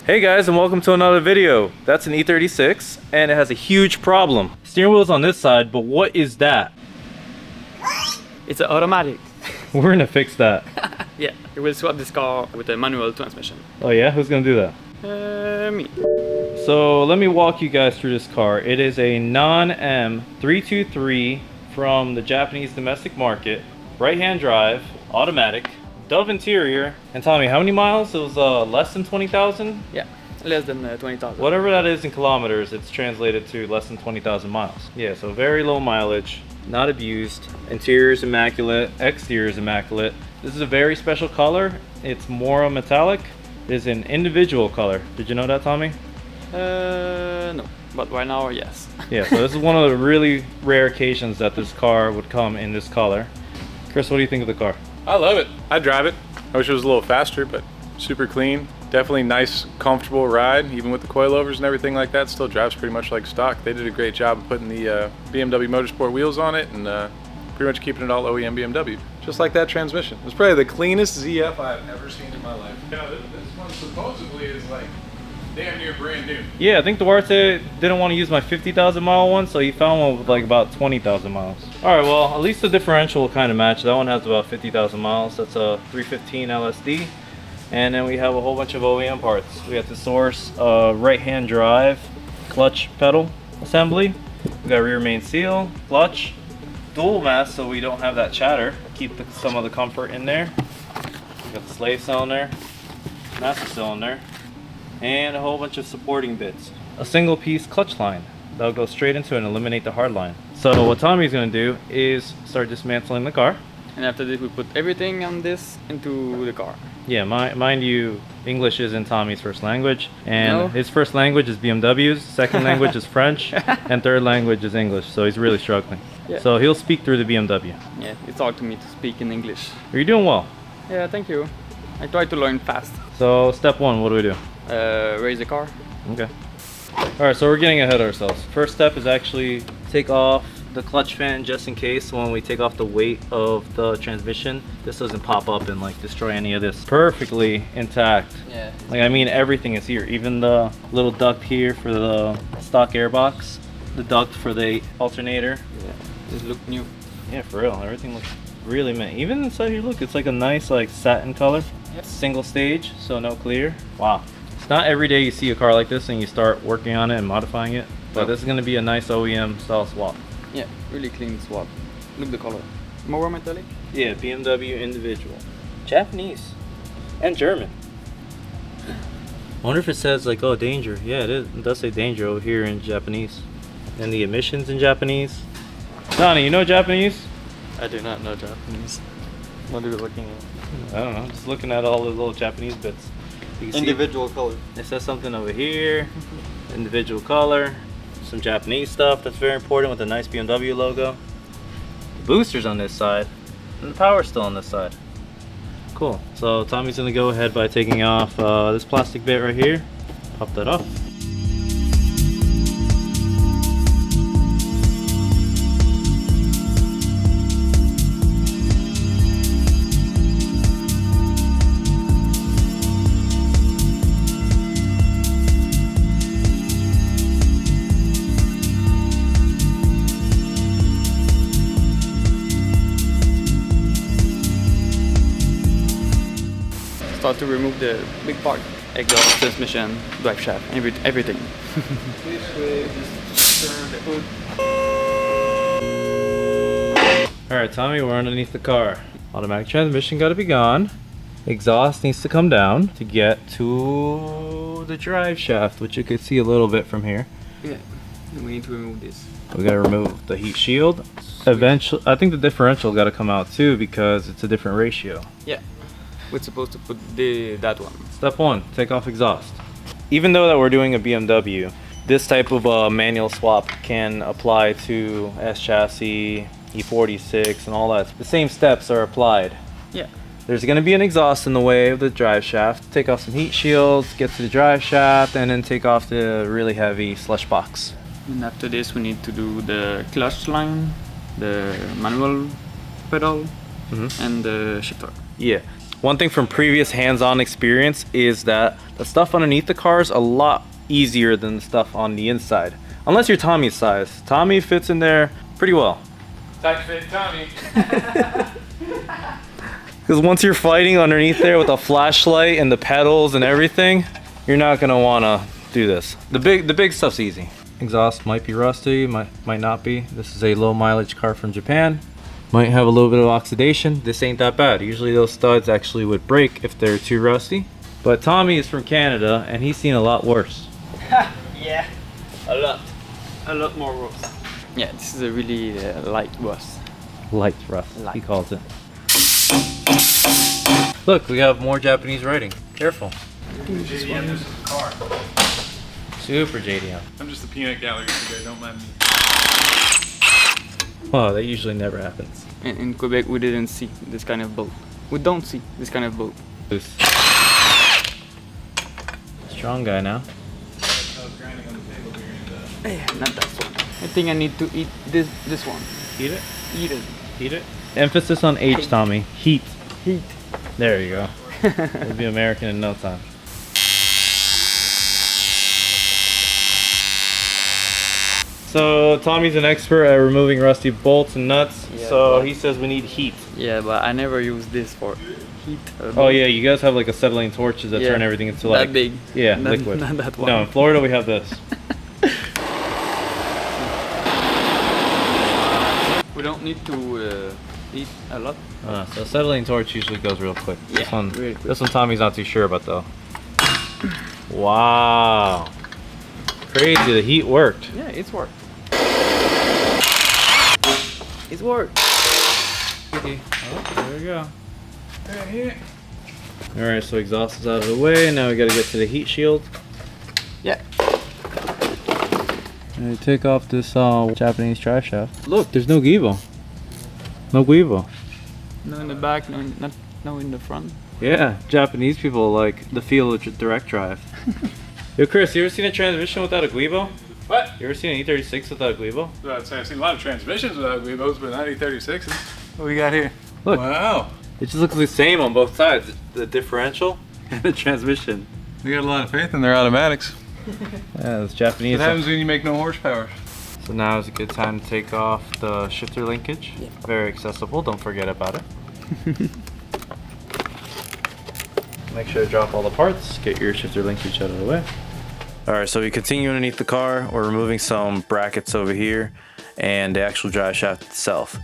Hey guys, and welcome to another video. That's an E36 and it has a huge problem. Steering wheel's on this side, but what is that? It's an automatic. We're gonna fix that. Yeah, we will swap this car with a manual transmission. Oh yeah? Who's gonna do that? Me. So let me walk you guys through this car. It is a non-M323 from the Japanese domestic market. Right-hand drive, automatic, Dove interior. And Tommy, how many miles? It was less than 20,000? Yeah, less than 20,000. Whatever that is in kilometers, it's translated to less than 20,000 miles. Yeah, so very low mileage, not abused. Interior is immaculate, exterior is immaculate. This is a very special color. It's more metallic. It is an individual color. Did you know that, Tommy? No, but right now, yes. Yeah, so this is one of the really rare occasions that this car would come in this color. Chris, what do you think of the car? I love it. I drive it. I wish it was a little faster, but super clean. Definitely nice, comfortable ride, even with the coilovers and everything like that. Still drives pretty much like stock. They did a great job of putting the BMW Motorsport wheels on it and pretty much keeping it all OEM BMW. Just like that transmission. It's probably the cleanest ZF I've ever seen in my life. Yeah, this one supposedly is like damn near brand new. Yeah, I think Duarte didn't want to use my 50,000 mile one, so he found one with like about 20,000 miles. All right, well, at least the differential will kind of match. That one has about 50,000 miles. That's a 315 LSD. And then we have a whole bunch of OEM parts. We have the Source right-hand drive, clutch pedal assembly. We got rear main seal, clutch, dual mast so we don't have that chatter. Keep some of the comfort in there. We got the slave cylinder, master cylinder, and a whole bunch of supporting bits. A single piece clutch line that'll go straight into it and eliminate the hard line. So what Tommy's gonna do is start dismantling the car. And after this, we put everything on this into the car. Yeah, mind you, English isn't Tommy's first language, and No. his first language is BMW's, second language is French, and third language is English, so he's really struggling. Yeah. So he'll speak through the BMW. Yeah, it's hard to me to speak in English. You're doing well. Yeah, thank you. I try to learn fast. So step one, what do we do? Raise the car. Okay. Alright, so we're getting ahead of ourselves. First step is actually take off the clutch fan just in case when we take off the weight of the transmission, this doesn't pop up and like destroy any of this. Perfectly intact. Yeah. Like I mean everything is here. Even the little duct here for the stock airbox. The duct for the alternator. Yeah, this look new. Yeah, for real. Everything looks really mint. Even inside here, look, it's like a nice like satin color. Yep. Single stage, so no clear. Wow. It's not every day you see a car like this and you start working on it and modifying it. But No. this is going to be a nice OEM style swap. Yeah, really clean swap. Look the color. More metallic. Yeah, BMW individual. Japanese. And German. I wonder if it says like, oh, danger. Yeah, it is. It does say danger over here in Japanese. And the emissions in Japanese. Donnie, you know Japanese? I do not know Japanese. What are we looking at? I don't know. Just looking at all the little Japanese bits. You can Individual color. see it says something over here. Individual color. Some Japanese stuff that's very important with a nice BMW logo. The booster's on this side. And the power's still on this side. Cool. So Tommy's gonna go ahead by taking off this plastic bit right here. Pop that off. Start to remove the big part. Exhaust, transmission, drive shaft, everything. This way, just turn the hood. Alright, Tommy, we're underneath the car. Automatic transmission gotta be gone. Exhaust needs to come down to get to the drive shaft, which you can see a little bit from here. Yeah, we need to remove this. We gotta remove the heat shield. Eventually, I think the differential gotta come out too because it's a different ratio. Yeah, we're supposed to put that one. Step one, take off exhaust. Even though that we're doing a BMW, this type of manual swap can apply to S chassis, E36 and all that. The same steps are applied. Yeah. There's going to be an exhaust in the way of the drive shaft. Take off some heat shields, get to the drive shaft, and then take off the really heavy slush box. And after this we need to do the clutch line, the manual pedal, and the shifter. Yeah. One thing from previous hands-on experience is that the stuff underneath the car is a lot easier than the stuff on the inside. Unless you're Tommy's size. Tommy fits in there pretty well. Tight fit Tommy. Because once you're fighting underneath there with a flashlight and the pedals and everything, you're not gonna wanna do this. The big stuff's easy. Exhaust might be rusty, might not be. This is a low mileage car from Japan. Might have a little bit of oxidation. This ain't that bad. Usually those studs actually would break if they're too rusty. But Tommy is from Canada and he's seen a lot worse. Yeah, a lot more rust. Yeah, this is a really light rust. Light rust, he calls it. Look, we have more Japanese writing. Careful. JDM, this is a car. Super JDM. I'm just a peanut gallery today, don't mind me. Oh, that usually never happens. In Quebec, we didn't see this kind of boat. We don't see this kind of boat. Loose. Strong guy now. Yeah, not that one. I think I need to eat this one. Eat it? Eat it. Eat it? Emphasis on H, Tommy. Heat. Heat. There you go. We'll be American in no time. So Tommy's an expert at removing rusty bolts and nuts. Yeah, so but- he says we need heat. Yeah, but I never use this for heat. Oh yeah, you guys have like acetylene torches that Yeah, turn everything into like that big. yeah, Not- liquid. not that one. No, in Florida we have this. We don't need to eat a lot. So acetylene torch usually goes real quick. Yeah, This one, really quick. this one Tommy's not too sure about though. Wow, crazy! The heat worked. Yeah, it's worked. It's worked. Oh, there we go. All right, so exhaust is out of the way. Now we got to get to the heat shield. Yeah. And take off this Japanese drive shaft. Look, there's no Gibo. No Guibo. No in the back, no in the front. Yeah, Japanese people like the feel of direct drive. Yo, Chris, you ever seen a transmission without a Guibo? What? You ever seen an E36 without a Guibo? I'd say I've seen a lot of transmissions without Guibos, but not E36s. What we got here? Look. Wow. It just looks the same on both sides. The differential and the transmission. We got a lot of faith in their automatics. Yeah, it's Japanese. What happens when you make no horsepower? So now is a good time to take off the shifter linkage. Yeah. Very accessible, don't forget about it. Make sure to drop all the parts, get your shifter linkage out of the way. Alright, so we continue underneath the car. We're removing some brackets over here and the actual drive shaft itself.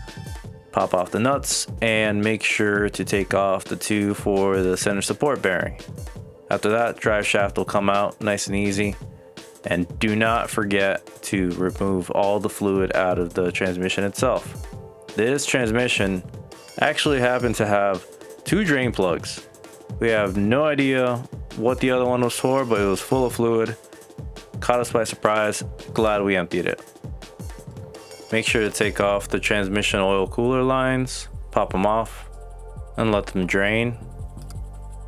Pop off the nuts and make sure to take off the two for the center support bearing. After that, drive shaft will come out nice and easy. And do not forget to remove all the fluid out of the transmission itself. This transmission actually happened to have two drain plugs. We have no idea what the other one was for, but it was full of fluid. Caught us by surprise. Glad we emptied it. Make sure to take off the transmission oil cooler lines, pop them off, and let them drain.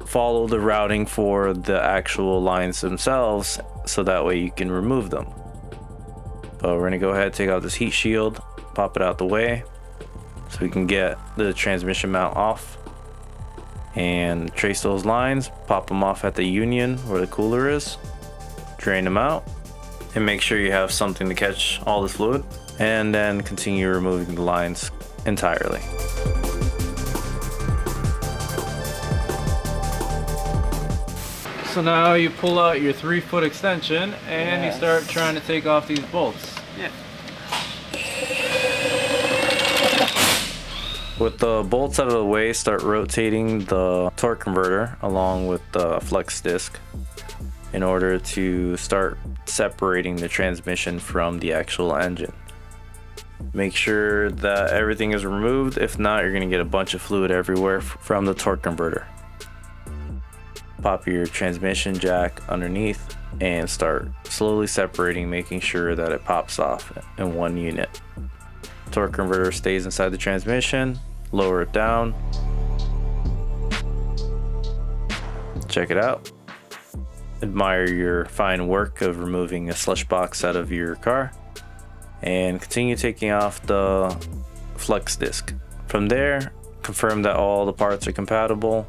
Follow the routing for the actual lines themselves so that way you can remove them. But we're gonna go ahead and take out this heat shield, pop it out the way so we can get the transmission mount off and trace those lines, pop them off at the union where the cooler is, drain them out, and make sure you have something to catch all this fluid, and then continue removing the lines entirely. So now you pull out your 3-foot extension and you start trying to take off these bolts. Yeah. With the bolts out of the way, start rotating the torque converter along with the flex disc in order to start separating the transmission from the actual engine. Make sure that everything is removed. If not, you're going to get a bunch of fluid everywhere from the torque converter. Pop your transmission jack underneath and start slowly separating, making sure that it pops off in one unit. Torque converter stays inside the transmission. Lower it down. Check it out. Admire your fine work of removing a slush box out of your car. And continue taking off the flex disc. From there, confirm that all the parts are compatible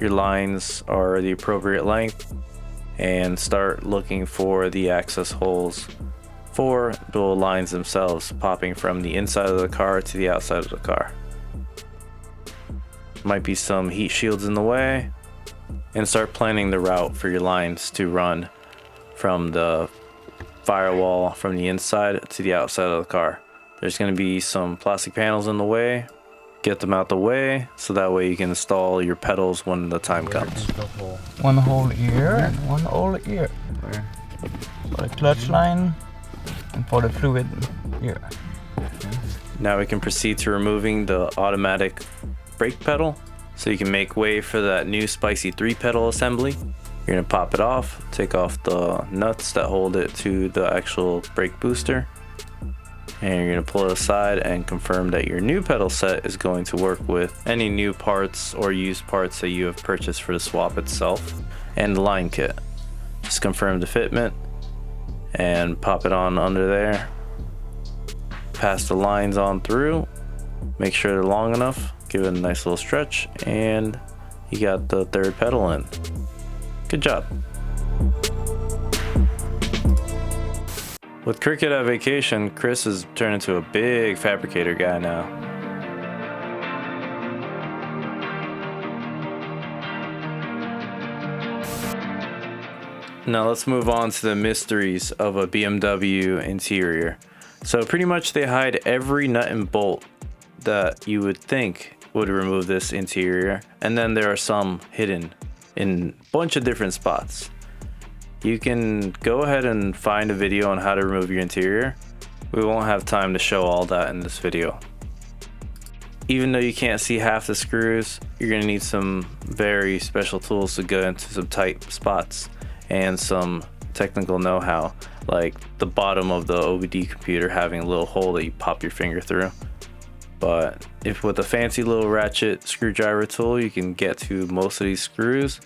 your lines are the appropriate length and start looking for the access holes for the lines themselves, popping from the inside of the car to the outside of the car. Might be some heat shields in the way, and start planning the route for your lines to run from the firewall from the inside to the outside of the car. There's going to be some plastic panels in the way. Get them out the way so that way you can install your pedals when the time comes. One hole here and one hole here. For the clutch line and for the fluid here. Now we can proceed to removing the automatic brake pedal so you can make way for that new spicy 3-pedal assembly. You're going to pop it off, take off the nuts that hold it to the actual brake booster, and you're going to pull it aside and confirm that your new pedal set is going to work with any new parts or used parts that you have purchased for the swap itself and the line kit. Just confirm the fitment and pop it on under there. Pass the lines on through, make sure they're long enough, give it a nice little stretch, and you got the 3rd pedal in. Good job. With Cricket at vacation, Chris has turned into a big fabricator guy now. Now let's move on to the mysteries of a BMW interior. So pretty much they hide every nut and bolt that you would think would remove this interior, and then there are some hidden in a bunch of different spots. You can go ahead and find a video on how to remove your interior. We won't have time to show all that in this video. Even though you can't see half the screws, you're going to need some very special tools to go into some tight spots and some technical know-how, like the bottom of the OBD computer having a little hole that you pop your finger through. But if with a fancy little ratchet screwdriver tool, you can get to most of these screws,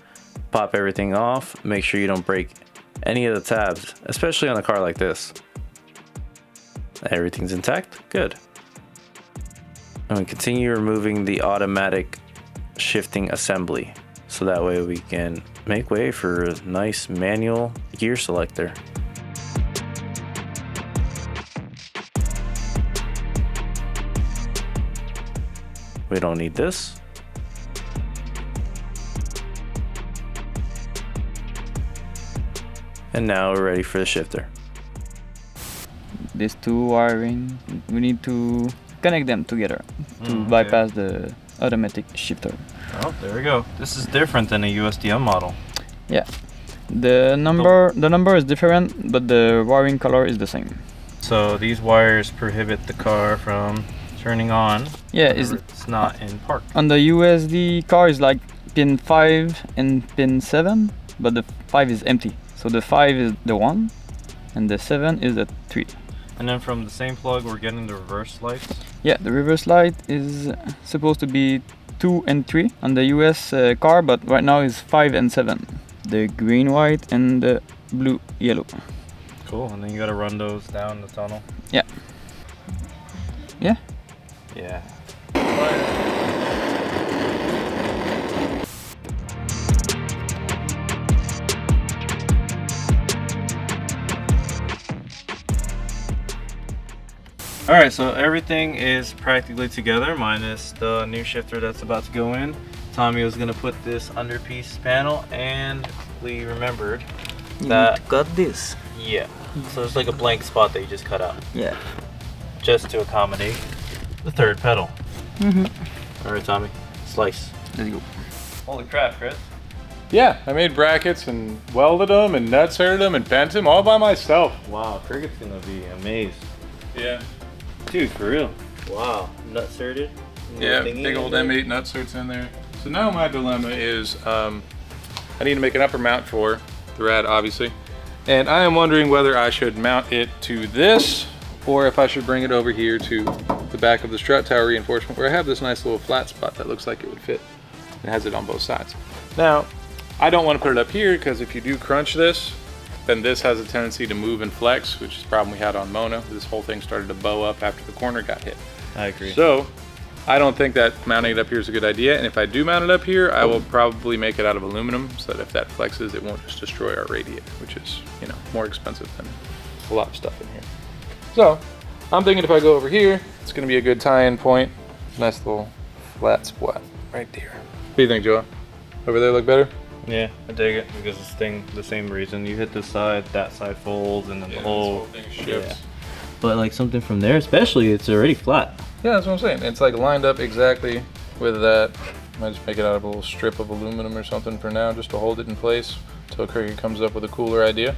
pop everything off, make sure you don't break any of the tabs, especially on a car like this. Everything's intact, good. And we continue removing the automatic shifting assembly, so that way we can make way for a nice manual gear selector. We don't need this. And now we're ready for the shifter. These two wiring, we need to connect them together to bypass the automatic shifter. Oh, there we go. This is different than a USDM model. Yeah, the number is different, but the wiring color is the same. So these wires prohibit the car from turning on. Yeah, it's not in park. On the USD car is like pin 5 and pin 7, but the 5 is empty. So the 5 is the 1 and the 7 is the 3. And then from the same plug we're getting the reverse lights. Yeah, the reverse light is supposed to be 2 and 3 on the US car, but right now is 5 and 7. The green, white and the blue, yellow. Cool, and then you gotta run those down the tunnel. Yeah. Yeah? Yeah. Alright, so everything is practically together minus the new shifter that's about to go in. Tommy was going to put this under piece panel, and we remembered that... Got this. Yeah, so it's like a blank spot that you just cut out. Yeah. Just to accommodate the 3rd pedal. Alright, Tommy, slice. Let's go. Holy crap, Chris. Yeah, I made brackets and welded them and nut-serted them and bent them all by myself. Wow, Cricket's going to be amazed. Yeah. Dude, for real. Wow, nut-serted. Yeah, big old M8 nut-serts in there. So now my dilemma is I need to make an upper mount for the rad, obviously. And I am wondering whether I should mount it to this or if I should bring it over here to the back of the strut tower reinforcement where I have this nice little flat spot that looks like it would fit. It has it on both sides. Now, I don't want to put it up here because if you do crunch this, then this has a tendency to move and flex, which is the problem we had on Mono. This whole thing started to bow up after the corner got hit. I agree. So I don't think that mounting it up here is a good idea, and if I do mount it up here, I will probably make it out of aluminum so that if that flexes, it won't just destroy our radiator, which is, you know, more expensive than a lot of stuff in here. So I'm thinking if I go over here, it's gonna be a good tie-in point. Nice little flat spot right there. What do you think, Joe? Over there look better? Yeah, I dig it because it's the same reason. You hit this side, that side folds, and then the whole thing shifts. Yeah. But like something from there, especially, it's already flat. Yeah, that's what I'm saying. It's like lined up exactly with that. Might just make it out of a little strip of aluminum or something for now, just to hold it in place until Kirky comes up with a cooler idea.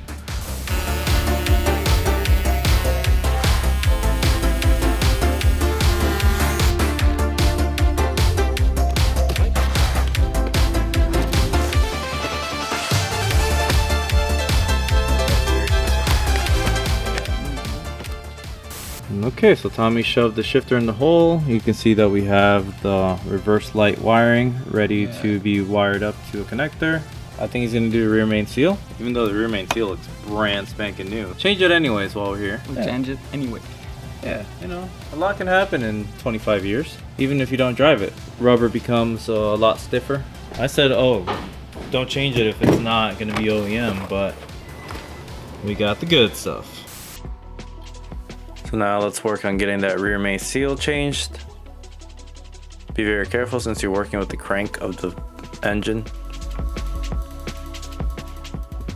Okay, so Tommy shoved the shifter in the hole. You can see that we have the reverse light wiring ready to be wired up to a connector. I think he's gonna do the rear main seal, even though the rear main seal looks brand spanking new. Change it anyways while we're here. We'll change it anyway. Yeah, you know, a lot can happen in 25 years, even if you don't drive it. Rubber becomes a lot stiffer. I said, oh, don't change it if it's not gonna be OEM, but we got the good stuff. So now let's work on getting that rear main seal changed. Be very careful since you're working with the crank of the engine.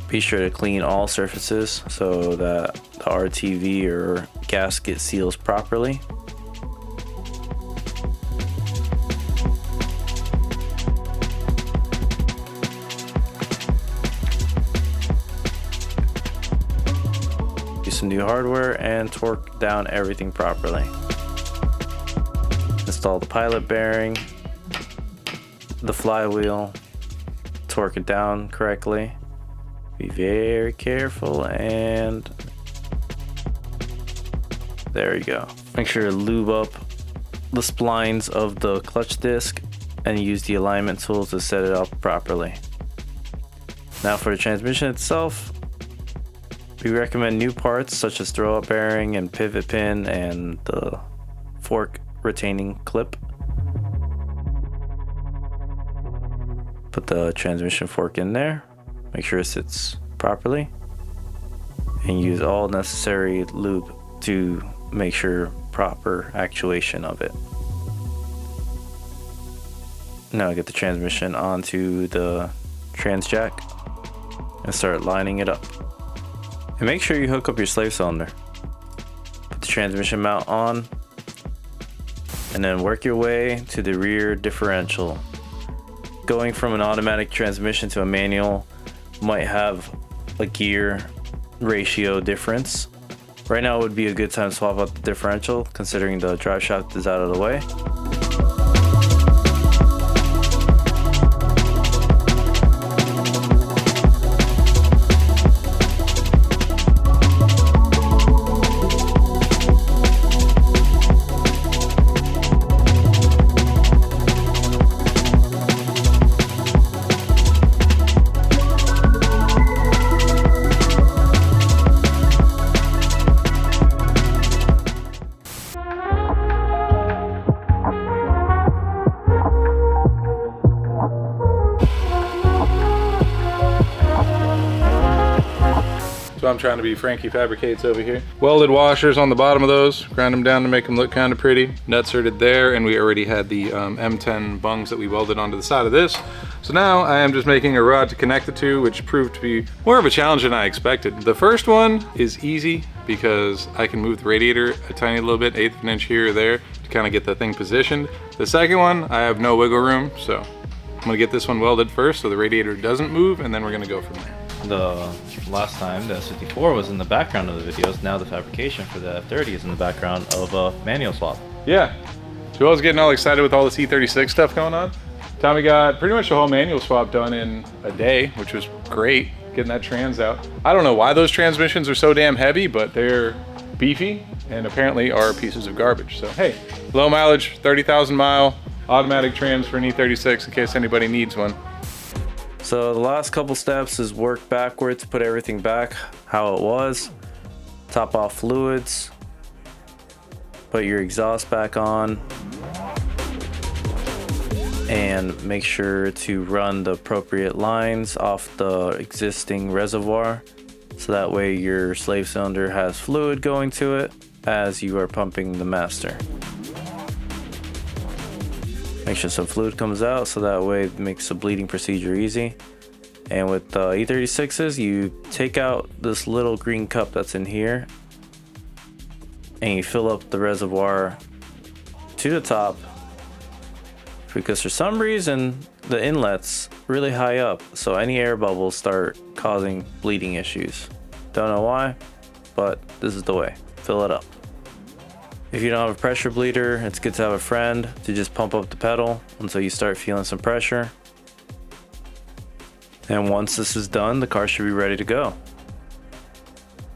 Be sure to clean all surfaces so that the RTV or gasket seals properly. Use some new hardware and torque down everything properly. Install the pilot bearing, the flywheel, torque it down correctly. Be very careful, and there you go. Make sure to lube up the splines of the clutch disc and use the alignment tool to set it up properly. Now for the transmission itself, we recommend new parts such as throw-up bearing and pivot pin and the fork retaining clip. Put the transmission fork in there. Make sure it sits properly and use all necessary lube to make sure proper actuation of it. Now get the transmission onto the trans jack and start lining it up. And make sure you hook up your slave cylinder. Put the transmission mount on and then work your way to the rear differential. Going from an automatic transmission to a manual might have a gear ratio difference. Right now would be a good time to swap out the differential considering the drive shaft is out of the way. So I'm trying to be Frankie Fabricates over here. Welded washers on the bottom of those, ground them down to make them look kind of pretty. Nuts inserted there, and we already had the M10 bungs that we welded onto the side of this. So now I am just making a rod to connect the two, which proved to be more of a challenge than I expected. The first one is easy because I can move the radiator a tiny little bit, 1/8 of an inch here or there, to kind of get the thing positioned. The second one, I have no wiggle room, so I'm gonna get this one welded first so the radiator doesn't move, and then we're gonna go from there. The last time the S54 was in the background of the videos, now the fabrication for the F30 is in the background of a manual swap. Yeah, Joel's getting all excited with all this E36 stuff going on. Tommy got pretty much the whole manual swap done in a day, which was great, getting that trans out. I don't know why those transmissions are so damn heavy, but they're beefy and apparently are pieces of garbage. So hey, low mileage, 30,000 mile, automatic trans for an E36 in case anybody needs one. So the last couple steps is work backwards, put everything back how it was, top off fluids, put your exhaust back on, and make sure to run the appropriate lines off the existing reservoir, so that way your slave cylinder has fluid going to it as you are pumping the master. Make sure some fluid comes out, so that way it makes the bleeding procedure easy. And with the E36s, you take out this little green cup that's in here and you fill up the reservoir to the top, because for some reason the inlet's really high up, so any air bubbles start causing bleeding issues. Don't know why, but this is the way. Fill it up. If you don't have a pressure bleeder, it's good to have a friend to just pump up the pedal until you start feeling some pressure. And once this is done, the car should be ready to go.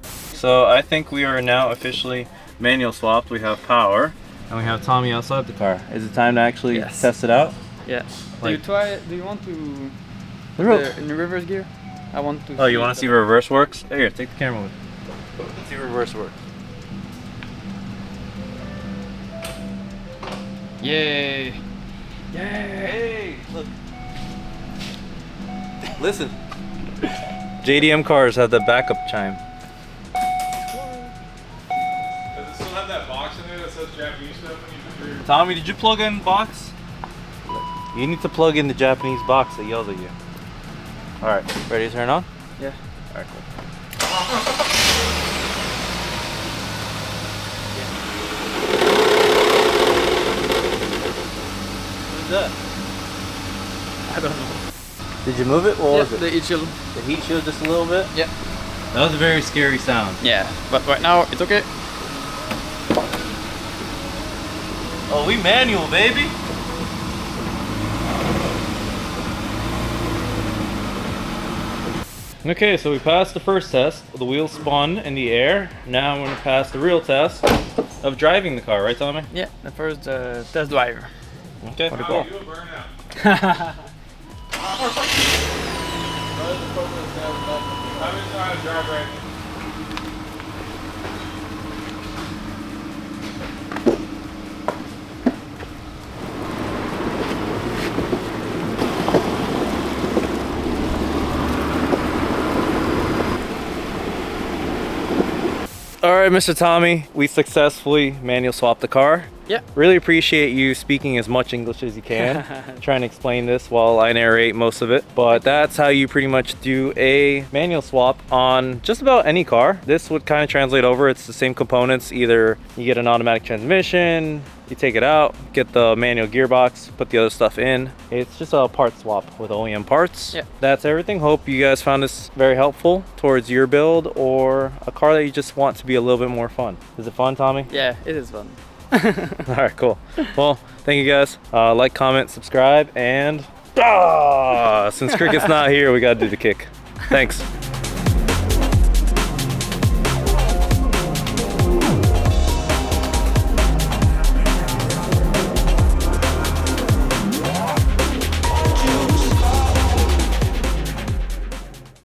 So I think we are now officially manual swapped. We have power and we have Tommy outside the car. Is it time to actually test it out? Yeah. Like, do you want to in the reverse gear? I want to. Oh, you want to see reverse works? Here, take the camera with you. Let's see reverse works. Yay! Yay! Hey, look. Listen. JDM cars have the backup chime. Does it still have that box in there that says Japanese stuff when you Tommy, did you plug in box? You need to plug in the Japanese box that yells at you. Alright, ready to turn on? Yeah. Alright, cool. What's that? I don't know. Did you move it? What was it? The heat shield. The heat shield just a little bit? Yeah. That was a very scary sound. Yeah, but right now it's okay. Oh, we manual, baby. Okay, so we passed the first test. The wheels spun in the air. Now I'm going to pass the real test of driving the car, right, Tommy? Yeah, the first test drive. Okay. For the Oh, car. you a burnout. I've been trying to drive right now. All right, Mr. Tommy, we successfully manual swapped the car. Yeah. Really appreciate you speaking as much English as you can, trying to explain this while I narrate most of it. But that's how you pretty much do a manual swap on just about any car. This would kind of translate over. It's the same components. Either you get an automatic transmission, you take it out, get the manual gearbox, put the other stuff in. It's just a part swap with OEM parts. Yeah. That's everything. Hope you guys found this very helpful towards your build or a car that you just want to be a little bit more fun. Is it fun, Tommy? Yeah, it is fun. All right, cool. Well, thank you guys. Like, comment, subscribe, and since Cricket's not here, we gotta do the kick. Thanks.